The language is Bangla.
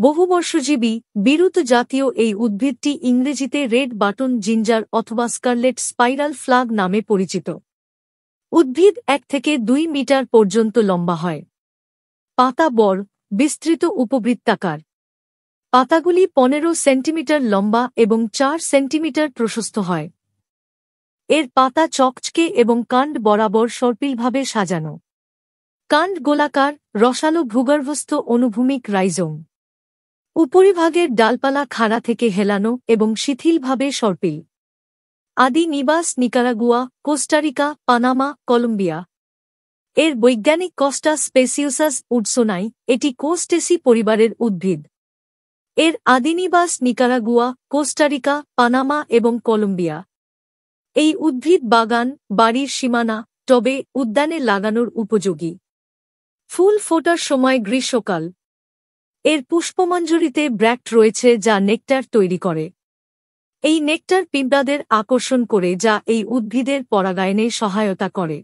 বহুবর্ষজীবী বিরুৎ জাতীয় এই উদ্ভিদটি ইংরেজিতে রেড বাটন জিঞ্জার অথবা স্কারলেট স্পাইরাল ফ্লাগ নামে পরিচিত। উদ্ভিদ 1 থেকে 2 মিটার পর্যন্ত লম্বা হয়। পাতা বড়, বিস্তৃত উপবৃত্তাকার। পাতাগুলি 15 সেন্টিমিটার লম্বা এবং 4 সেন্টিমিটার প্রশস্ত হয়। এর পাতা চকচকে এবং কাণ্ড বরাবর সর্পিলভাবে সাজানো। কাণ্ড গোলাকার, রসালো ভূগর্ভস্থ অনুভূমিক রাইজোম। উপরিভাগের ডালপালা খাড়া থেকে হেলানো এবং শিথিলভাবে সর্পিল। আদি নিবাস নিকারাগুয়া, কোস্টারিকা, পানামা, কলম্বিয়া। এর বৈজ্ঞানিক কস্টা স্পেসিওসাস উডসোনাই, এটি কোস্টেসি পরিবারের উদ্ভিদ। এর আদিনিবাস নিকারাগুয়া, কোস্টারিকা, পানামা এবং কলম্বিয়া। এই উদ্ভিদ বাগান, বাড়ির সীমানা, টবে, উদ্যানে লাগানোর উপযোগী। ফুল ফোটার সময় গ্রীষ্মকাল। এর পুষ্পমঞ্জরিতে ব্র্যাক্ট রয়েছে যা নেকটার তৈরি করে। এই নেকটার পিঁপড়াদের আকর্ষণ করে যা এই উদ্ভিদের পরাগায়নে সহায়তা করে।